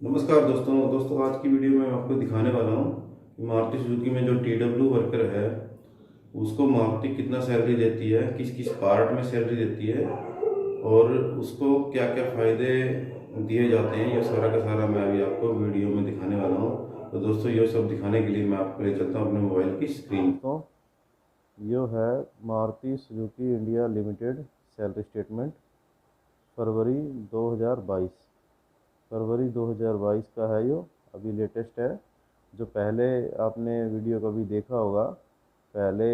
नमस्कार दोस्तों आज की वीडियो में मैं आपको दिखाने वाला हूँ कि मारुति सुजुकी में जो TW वर्कर है उसको मारुति कितना सैलरी देती है, किस किस पार्ट में सैलरी देती है और उसको क्या क्या फ़ायदे दिए जाते हैं। ये सारा का सारा मैं अभी आपको वीडियो में दिखाने वाला हूँ। तो दोस्तों ये सब दिखाने के लिए मैं आपको ले चलता हूँ अपने मोबाइल की स्क्रीन। तो यो है Maruti Suzuki India limited salary statement फरवरी 2022। फरवरी 2022 का है यो, अभी लेटेस्ट है। जो पहले आपने वीडियो कभी देखा होगा, पहले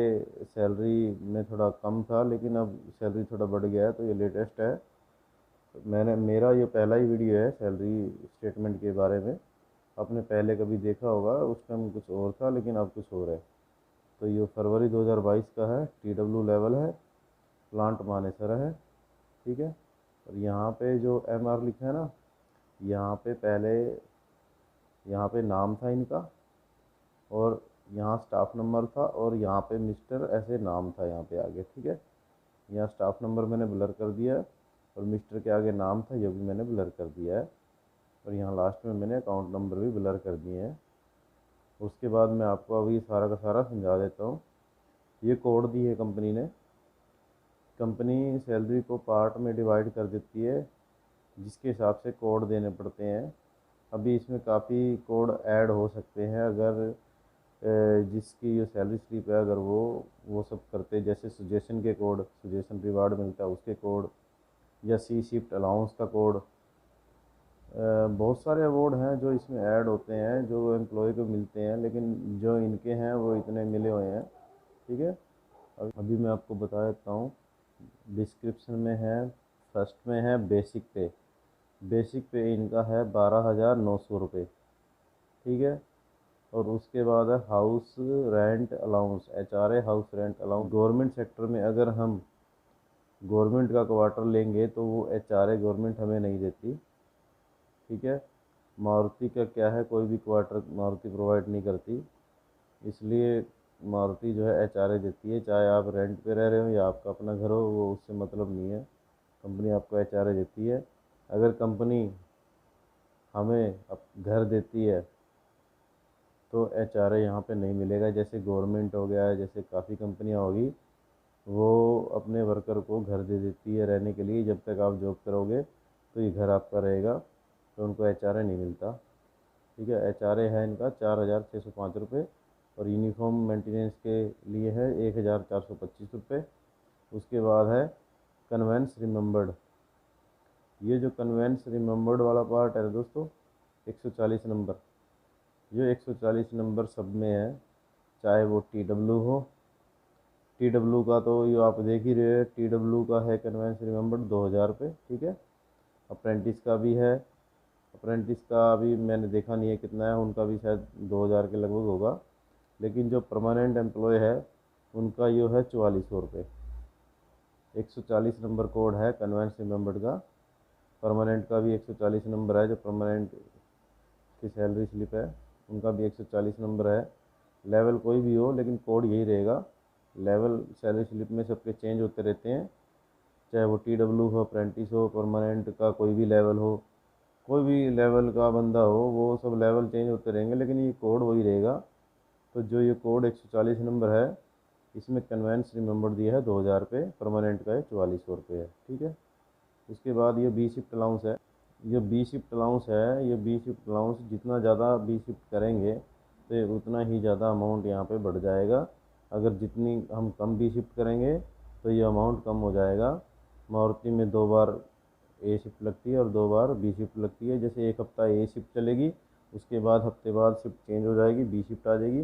सैलरी में थोड़ा कम था लेकिन अब सैलरी थोड़ा बढ़ गया है, तो ये लेटेस्ट है। मेरा ये पहला ही वीडियो है सैलरी स्टेटमेंट के बारे में। आपने पहले कभी देखा होगा, उस टाइम कुछ और था लेकिन अब कुछ और है। तो ये फरवरी 2022 का है, TW लेवल है, प्लांट मानेसर है। ठीक है। और यहाँ पे जो MR लिखा है ना, यहाँ पे पहले यहाँ पे नाम था इनका, और यहाँ स्टाफ नंबर था, और यहाँ पे मिस्टर ऐसे नाम था यहाँ पे आगे। ठीक है। यहाँ स्टाफ नंबर मैंने ब्लर कर दिया है, और मिस्टर के आगे नाम था, ये भी मैंने ब्लर कर दिया है। और यहाँ लास्ट में मैंने अकाउंट नंबर भी ब्लर कर दिए हैं। उसके बाद मैं आपको अभी सारा का सारा समझा देता हूँ। ये कोड दी है कंपनी ने। कंपनी सैलरी को पार्ट में डिवाइड कर देती है, जिसके हिसाब से कोड देने पड़ते हैं। अभी इसमें काफ़ी कोड ऐड हो सकते हैं, अगर जिसकी जो सैलरी स्लिप है, अगर वो सब करते, जैसे सुजेशन के कोड, सुजेशन रिवार्ड मिलता है उसके कोड, या सी शिफ्ट अलाउंस का कोड। बहुत सारे अवार्ड हैं जो इसमें ऐड होते हैं, जो एम्प्लॉय को मिलते हैं, लेकिन जो इनके हैं वो इतने मिले हुए हैं। ठीक है। अभी मैं आपको बता देता हूँ। डिस्क्रिप्शन में है, फर्स्ट में है बेसिक पे। बेसिक पे इनका है 12,900 रुपये। ठीक है। और उसके बाद है house rent allowance, HRA house rent allowance. Government sector में अगर हम गवर्नमेंट का क्वार्टर लेंगे तो वो HRA गवर्नमेंट हमें नहीं देती। ठीक है। मारुति का क्या है, कोई भी क्वार्टर मारुति प्रोवाइड नहीं करती, इसलिए मारुति जो है HRA देती है। चाहे आप रेंट पे रह रहे हो या आपका अपना घर हो, वो उससे मतलब नहीं है, कंपनी आपको HRA देती है। अगर कंपनी हमें घर देती है तो HRA यहाँ पे नहीं मिलेगा। जैसे गवर्नमेंट हो गया है, जैसे काफ़ी कंपनियाँ होगी, वो अपने वर्कर को घर दे देती है रहने के लिए। जब तक आप जॉब करोगे तो ये घर आपका रहेगा, तो उनको HRA नहीं मिलता। ठीक है। HRA है इनका 4,605 रुपये, और यूनिफॉर्म मेंटेनेंस के लिए है 1,425 रुपये। उसके बाद है कन्वेंस रिमेंबर्ड। ये जो कन्वेंस रिमेंबर्ड वाला पार्ट है दोस्तों, 140 नंबर, जो 140 नंबर सब में है, चाहे वो TW हो। TW का तो ये आप देख ही रहे हो, TW का है कन्वेंस रिमेंबर्ड 2,000 रुपये। ठीक है। अप्रेंटिस का भी है। अप्रेंटिस का अभी मैंने देखा नहीं है कितना है, उनका भी शायद 2,000 के लगभग होगा। लेकिन जो परमानेंट एम्प्लॉय है उनका ये है 4,400 रुपये। 140 नंबर कोड है कन्वेंस रिमेंबर्ड का। परमानेंट का भी 140 नंबर है, जो परमानेंट की सैलरी स्लिप है उनका भी 140 नंबर है। लेवल कोई भी हो, लेकिन कोड यही रहेगा। लेवल सैलरी स्लिप में सबके चेंज होते रहते हैं, चाहे वो TW हो, अप्रेंटिस हो, परमानेंट का कोई भी लेवल हो, कोई भी लेवल का बंदा हो, वो सब लेवल चेंज होते रहेंगे, लेकिन ये कोड वही रहेगा। तो जो ये कोड 140 नंबर है, इसमें कन्वेंस रिमेंबर दिया है 2,000 रुपये, परमानेंट का है 4,400 रुपये है। ठीक है। उसके बाद ये बी शिफ्ट अलाउंस है। ये बी शिफ्ट अलाउंस है, ये बी शिफ्ट अलाउंस जितना ज़्यादा बी शिफ्ट करेंगे तो ये उतना ही ज़्यादा अमाउंट यहाँ पे बढ़ जाएगा। अगर जितनी हम कम बी शिफ्ट करेंगे तो ये अमाउंट कम हो जाएगा। मारुति में 2 बार ए शिफ्ट लगती है और 2 बार बी शिफ्ट लगती है। जैसे एक हफ्ता ए शिफ्ट चलेगी, उसके बाद हफ्ते बाद शिफ्ट चेंज हो जाएगी, बी शिफ्ट आ जाएगी,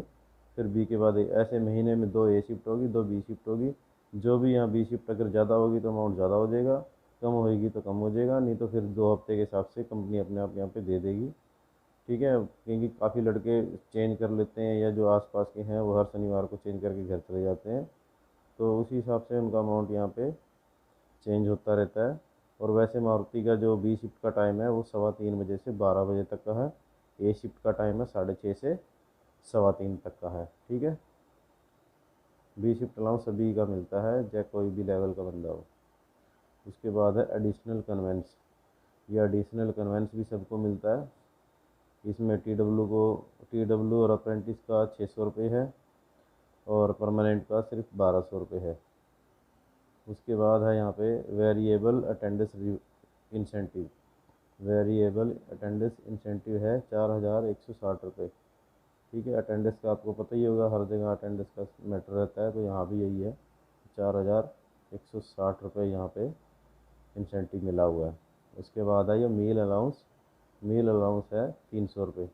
फिर बी के बाद ऐसे महीने में 2 ए शिफ्ट होगी, 2 बी शिफ्ट होगी। जो भी यहाँ बी शिफ्ट अगर ज़्यादा होगी तो अमाउंट ज़्यादा हो जाएगा, कम होएगी तो कम हो जाएगा, नहीं तो फिर 2 हफ्ते के हिसाब से कंपनी अपने आप यहाँ पे दे देगी। ठीक है। क्योंकि काफ़ी लड़के चेंज कर लेते हैं, या जो आसपास के हैं वो हर शनिवार को चेंज करके घर चले जाते हैं, तो उसी हिसाब से उनका अमाउंट यहाँ पे चेंज होता रहता है। और वैसे मारुति का जो बी शिफ्ट का टाइम है वो 3:15 बजे से 12 बजे तक का है। ए शिफ्ट का टाइम है 6:30 से 3:15 तक का है। ठीक है। बी शिफ्ट अलाउंस सभी का मिलता है, चाहे कोई भी लेवल का बंदा हो। उसके बाद है एडिशनल कन्वेंस। ये एडिशनल कन्वेंस भी सबको मिलता है। इसमें टी डब्ल्यू और अप्रेंटिस का 600 रुपये है और परमानेंट का सिर्फ 1200 रुपये है। उसके बाद है यहाँ पे variable attendance incentive. Variable attendance incentive है 4160 रुपये। ठीक है, अटेंडेंस का आपको पता ही होगा, हर जगह अटेंडेंस का मैटर रहता है, तो यहाँ भी यही है 4160 रुपये यहाँ पे इंसेंटिव मिला हुआ है। उसके बाद है ये मील अलाउंस। मील अलाउंस है 300 रुपये।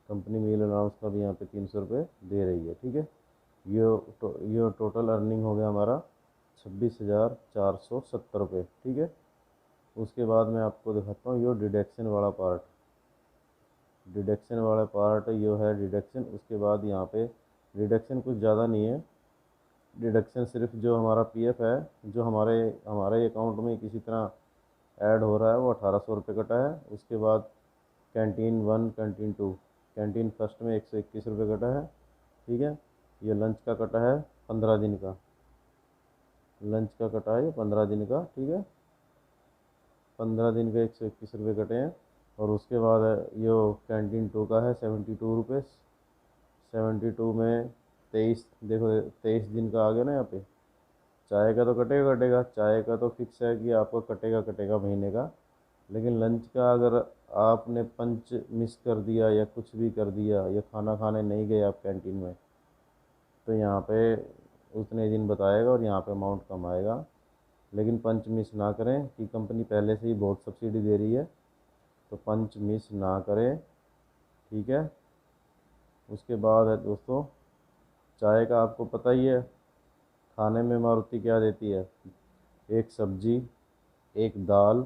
कंपनी मील अलाउंस का भी यहाँ पे 300 रुपये दे रही है। ठीक है, ये टोटल अर्निंग हो गया हमारा 26,470 रुपये। ठीक है, उसके बाद मैं आपको दिखाता हूँ ये डिडक्शन वाला पार्ट। डिडक्शन वाला पार्ट ये है डिडक्शन। उसके बाद यहाँ पे डिडक्शन कुछ ज़्यादा नहीं है। डिडक्शन सिर्फ जो हमारा पीएफ है, जो हमारे अकाउंट में किसी तरह ऐड हो रहा है, वो 1800 रुपये कटा है। उसके बाद कैंटीन 1, कैंटीन 2, कैंटीन फर्स्ट में 121 रुपये कटा है। ठीक है, ये लंच का कटा है 15 दिन का। लंच का कटा है ये 15 दिन का। ठीक है, 15 दिन का 121 रुपये कटे हैं। और उसके बाद ये कैंटीन 2 का है 72 रुपये। 72 में 23, देखो 23 दिन का आ गया ना यहाँ पे। चाय का तो कटेगा, चाय का तो फिक्स है कि आपको कटेगा महीने का। लेकिन लंच का अगर आपने पंच मिस कर दिया या कुछ भी कर दिया या खाना खाने नहीं गए आप कैंटीन में, तो यहाँ पे उतने दिन बताएगा और यहाँ पे अमाउंट कम आएगा। लेकिन पंच मिस ना करें कि कंपनी पहले से ही बहुत सब्सिडी दे रही है, तो पंच मिस ना करें। ठीक है, उसके बाद है दोस्तों चाय का आपको पता ही है, खाने में मारुति क्या देती है, एक सब्जी, एक दाल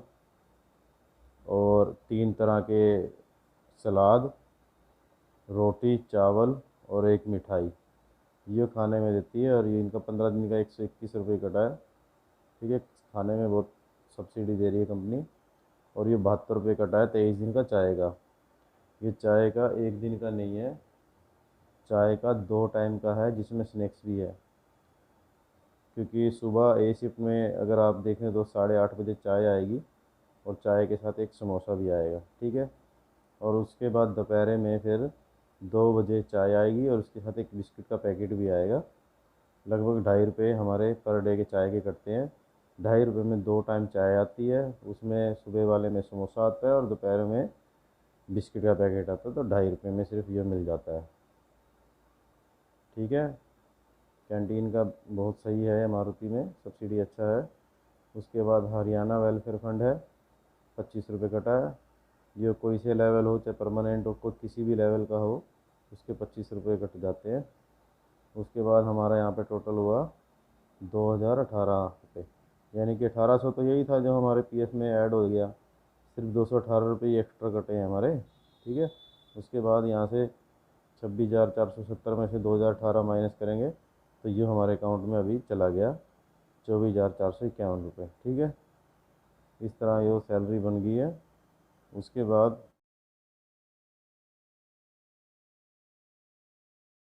और 3 तरह के सलाद, रोटी, चावल और एक मिठाई, ये खाने में देती है। और ये इनका 15 दिन का 121 रुपये कटा है। ठीक है, खाने में बहुत सब्सिडी दे रही है कंपनी। और ये 72 रुपये कटा है 23 दिन का चाय का। ये चाय का 1 दिन का नहीं है, चाय का 2 टाइम का है, जिसमें स्नैक्स भी है। क्योंकि सुबह ए शिफ्ट में अगर आप देखें तो 8:30 बजे चाय आएगी और चाय के साथ एक समोसा भी आएगा। ठीक है, और उसके बाद दोपहर में फिर 2 बजे चाय आएगी और उसके साथ एक बिस्किट का पैकेट भी आएगा। लगभग 2.5 रुपये हमारे पर डे के चाय के कटते हैं। 2.5 रुपये में 2 टाइम चाय आती है, उसमें सुबह वाले में समोसा आता है और दोपहर में बिस्किट का पैकेट आता है, तो 2.5 रुपये में सिर्फ ये मिल जाता है। ठीक है, कैंटीन का बहुत सही है मारुति में, सब्सिडी अच्छा है। उसके बाद हरियाणा वेलफेयर फंड है 25 रुपये कटा है। ये कोई से लेवल हो, चाहे परमानेंट हो, कोई किसी भी लेवल का हो, उसके 25 रुपये कट जाते हैं। उसके बाद हमारा यहाँ पे टोटल हुआ 2018 रुपये, यानी कि 1800 तो यही था जो हमारे पीएफ में ऐड हो गया, सिर्फ 218 रुपये एक्स्ट्रा कटे हैं हमारे। ठीक है, उसके बाद यहाँ से 26,470 में से 2018 माइनस करेंगे तो ये हमारे अकाउंट में अभी चला गया 24,451 रुपये। ठीक है, इस तरह ये सैलरी बन गई है। उसके बाद